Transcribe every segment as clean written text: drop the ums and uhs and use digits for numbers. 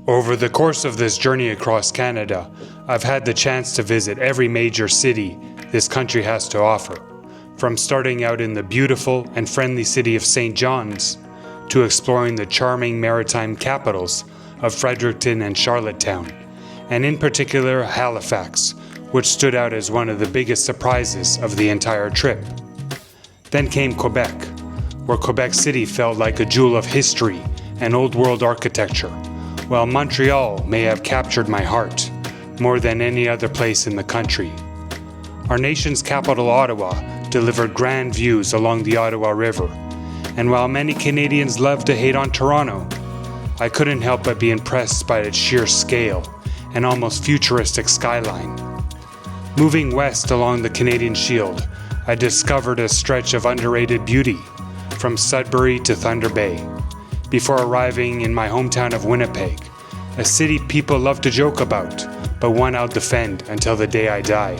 Over the course of this journey across Canada, I've had the chance to visit every major city this country has to offer, from starting out in the beautiful and friendly city of St. John's to exploring the charming maritime capitals of Fredericton and Charlottetown, and in particular Halifax, which stood out as one of the biggest surprises of the entire trip. Then came Quebec, where Quebec City felt like a jewel of history and old world architecture, while Montreal may have captured my heart more than any other place in the country. Our nation's capital, Ottawa, delivered grand views along the Ottawa River, and while many Canadians love to hate on Toronto, I couldn't help but be impressed by its sheer scale and almost futuristic skyline. Moving west along the Canadian Shield, I discovered a stretch of underrated beauty, from Sudbury to Thunder Bay, before arriving in my hometown of Winnipeg, a city people love to joke about, but one I'll defend until the day I die.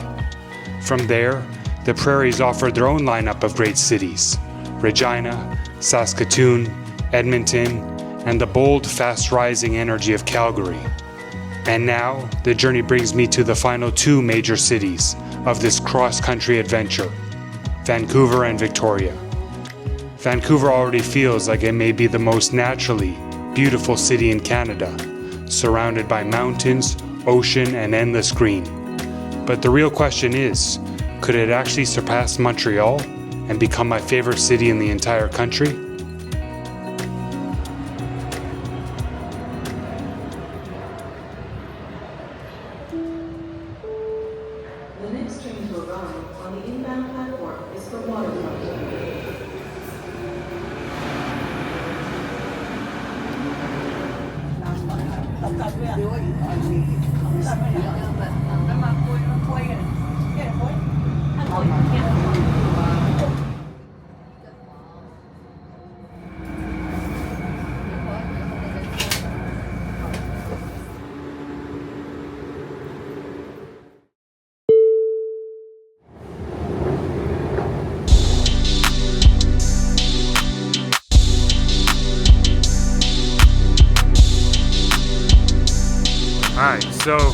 From there, the prairies offered their own lineup of great cities: Regina, Saskatoon, Edmonton, and the bold, fast-rising energy of Calgary. And now, the journey brings me to the final two major cities of this cross-country adventure, Vancouver and Victoria. Vancouver already feels like it may be the most naturally beautiful city in Canada, surrounded by mountains, ocean, and endless green. But the real question is, could it actually surpass Montreal and become my favorite city in the entire country? The next train to arrive on the inbound platform is for Waterfront. Alright, so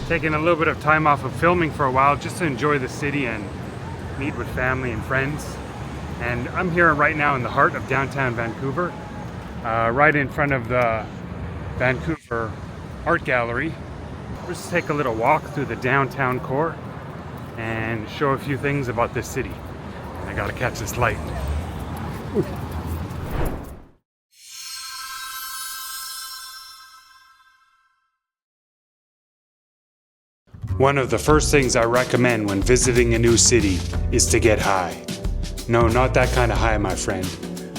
taking a little bit of time off of filming for a while just to enjoy the city and meet with family and friends. And I'm here right now in the heart of downtown Vancouver, right in front of the Vancouver Art Gallery. Let's just take a little walk through the downtown core and show a few things about this city. And I gotta catch this light. Ooh. One of the first things I recommend when visiting a new city is to get high. No, not that kind of high, my friend.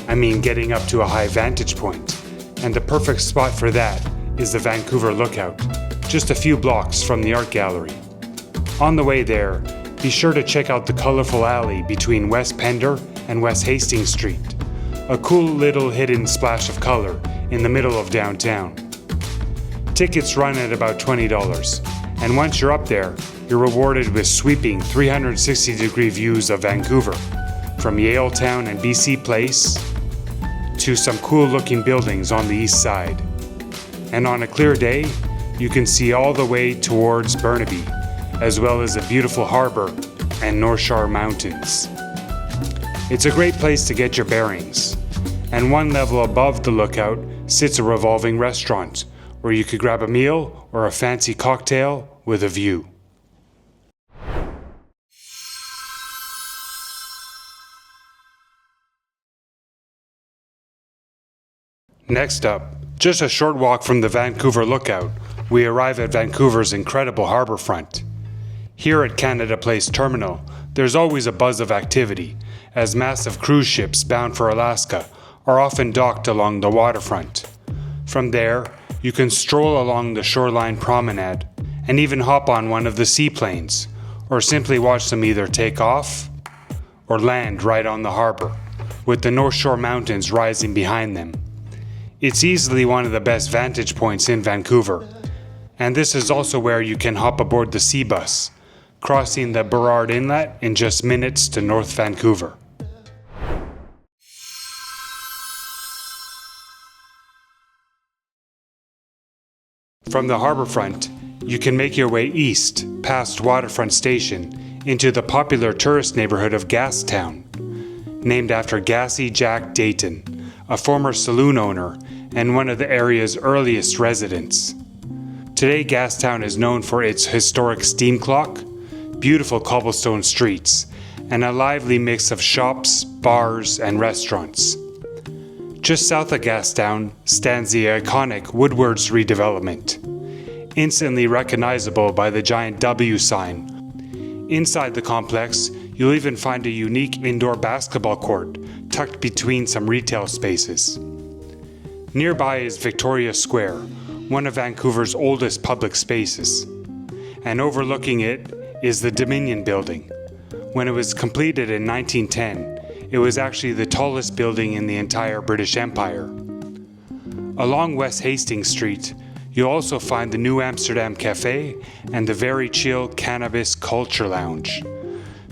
I mean getting up to a high vantage point. And the perfect spot for that is the Vancouver Lookout, just a few blocks from the art gallery. On the way there, be sure to check out the colorful alley between West Pender and West Hastings Street, a cool little hidden splash of color in the middle of downtown. Tickets run at about $20. And once you're up there, you're rewarded with sweeping 360-degree views of Vancouver, from Yaletown and BC Place to some cool-looking buildings on the east side. And on a clear day, you can see all the way towards Burnaby, as well as the beautiful harbour and North Shore Mountains. It's a great place to get your bearings. And one level above the lookout sits a revolving restaurant, where you could grab a meal or a fancy cocktail with a view. Next up, just a short walk from the Vancouver Lookout, we arrive at Vancouver's incredible harbourfront. Here at Canada Place Terminal, there's always a buzz of activity, as massive cruise ships bound for Alaska are often docked along the waterfront. From there, you can stroll along the shoreline promenade and even hop on one of the seaplanes, or simply watch them either take off or land right on the harbour, with the North Shore Mountains rising behind them. It's easily one of the best vantage points in Vancouver, and this is also where you can hop aboard the sea bus, crossing the Burrard Inlet in just minutes to North Vancouver. From the harbourfront, you can make your way east past Waterfront Station into the popular tourist neighbourhood of Gastown, named after Gassy Jack Dayton, a former saloon owner and one of the area's earliest residents. Today, Gastown is known for its historic steam clock, beautiful cobblestone streets, and a lively mix of shops, bars, and restaurants. Just south of Gastown stands the iconic Woodwards redevelopment, instantly recognizable by the giant W sign. Inside the complex, you'll even find a unique indoor basketball court tucked between some retail spaces. Nearby is Victoria Square, one of Vancouver's oldest public spaces, and overlooking it is the Dominion Building. When it was completed in 1910, it was actually the tallest building in the entire British Empire. Along West Hastings Street, you'll also find the New Amsterdam Cafe and the very chill Cannabis Culture Lounge.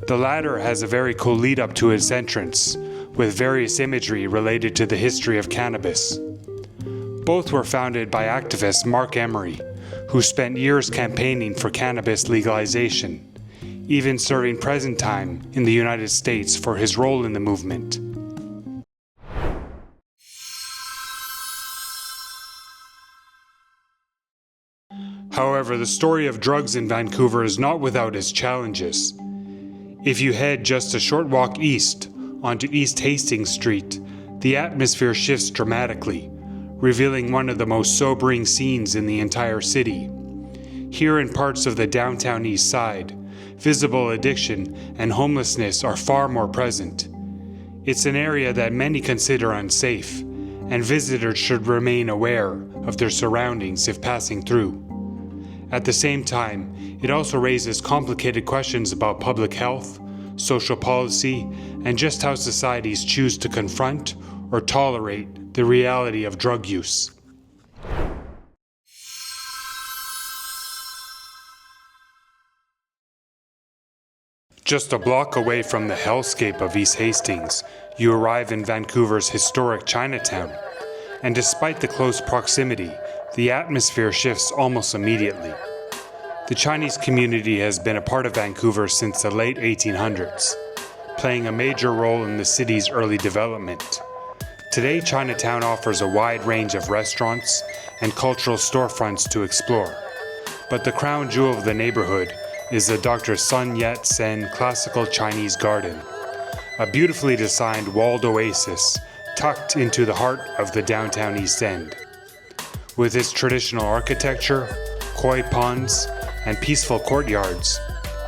The latter has a very cool lead up to its entrance, with various imagery related to the history of cannabis. Both were founded by activist Marc Emery, who spent years campaigning for cannabis legalization, even serving prison time in the United States for his role in the movement. However, the story of drugs in Vancouver is not without its challenges. If you head just a short walk east onto East Hastings Street, the atmosphere shifts dramatically, revealing one of the most sobering scenes in the entire city. Here in parts of the downtown east side, visible addiction and homelessness are far more present. It's an area that many consider unsafe, and visitors should remain aware of their surroundings if passing through. At the same time, it also raises complicated questions about public health, social policy, and just how societies choose to confront or tolerate the reality of drug use. Just a block away from the hellscape of East Hastings, you arrive in Vancouver's historic Chinatown. And despite the close proximity, the atmosphere shifts almost immediately. The Chinese community has been a part of Vancouver since the late 1800s, playing a major role in the city's early development. Today, Chinatown offers a wide range of restaurants and cultural storefronts to explore, but the crown jewel of the neighborhood is the Dr. Sun Yat-sen Classical Chinese Garden, a beautifully designed walled oasis tucked into the heart of the downtown East End. With its traditional architecture, koi ponds, and peaceful courtyards,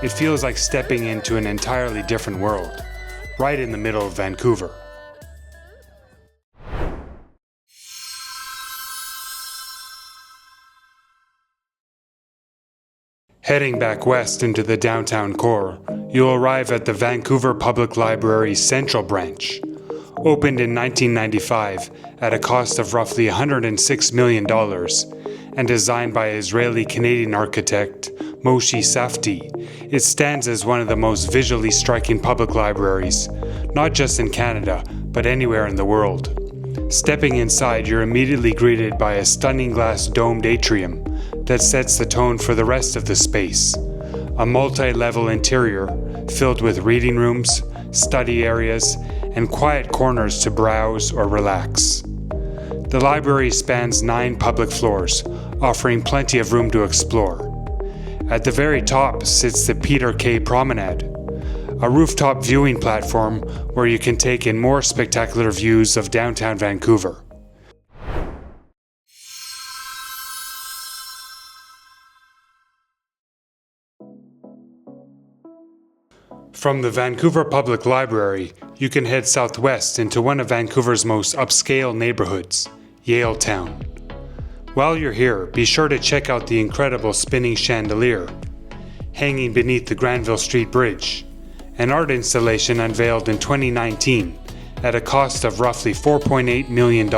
it feels like stepping into an entirely different world, right in the middle of Vancouver. Heading back west into the downtown core, you'll arrive at the Vancouver Public Library's Central Branch. Opened in 1995 at a cost of roughly $106 million and designed by Israeli-Canadian architect Moshe Safdie, it stands as one of the most visually striking public libraries, not just in Canada, but anywhere in the world. Stepping inside, you're immediately greeted by a stunning glass domed atrium that sets the tone for the rest of the space. A multi-level interior filled with reading rooms, study areas, and quiet corners to browse or relax. The library spans 9 public floors, offering plenty of room to explore. At the very top sits the Peter K. Promenade, a rooftop viewing platform where you can take in more spectacular views of downtown Vancouver. From the Vancouver Public Library, you can head southwest into one of Vancouver's most upscale neighborhoods, Yaletown. While you're here, be sure to check out the incredible spinning chandelier hanging beneath the Granville Street Bridge, an art installation unveiled in 2019 at a cost of roughly $4.8 million.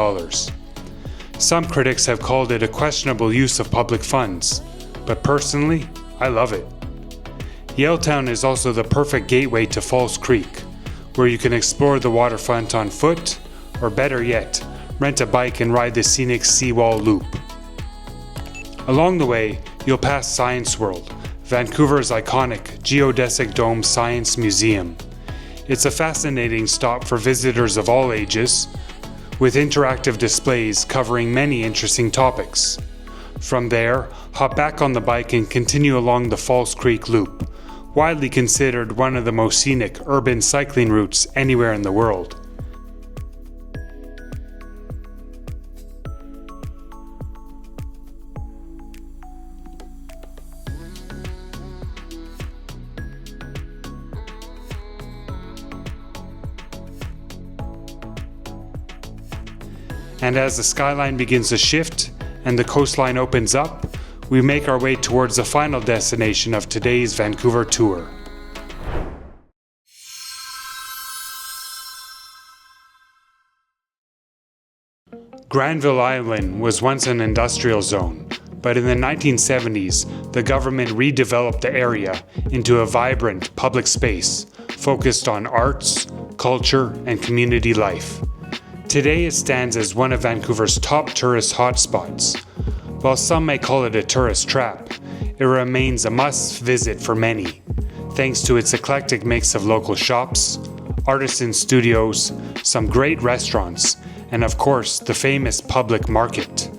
Some critics have called it a questionable use of public funds, but personally, I love it. Yaletown is also the perfect gateway to Falls Creek, where you can explore the waterfront on foot, or better yet, rent a bike and ride the scenic seawall loop. Along the way, you'll pass Science World, Vancouver's iconic geodesic dome science museum. It's a fascinating stop for visitors of all ages, with interactive displays covering many interesting topics. From there, hop back on the bike and continue along the Falls Creek Loop, widely considered one of the most scenic urban cycling routes anywhere in the world. And as the skyline begins to shift and the coastline opens up, we make our way towards the final destination of today's Vancouver tour. Granville Island was once an industrial zone, but in the 1970s, the government redeveloped the area into a vibrant public space focused on arts, culture, and community life. Today it stands as one of Vancouver's top tourist hotspots. While some may call it a tourist trap, it remains a must-visit for many, thanks to its eclectic mix of local shops, artisan studios, some great restaurants, and of course the famous public market,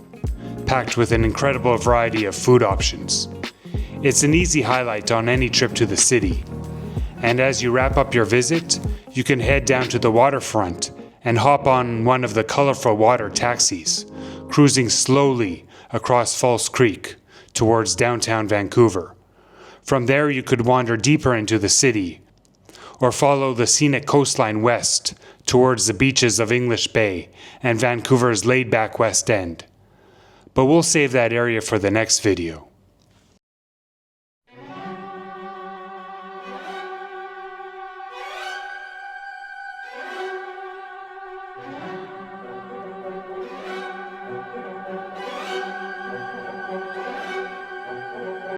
packed with an incredible variety of food options. It's an easy highlight on any trip to the city. And as you wrap up your visit, you can head down to the waterfront and hop on one of the colorful water taxis, cruising slowly across Falls Creek towards downtown Vancouver. From there you could wander deeper into the city, or follow the scenic coastline west towards the beaches of English Bay and Vancouver's laid-back West End. But we'll save that area for the next video.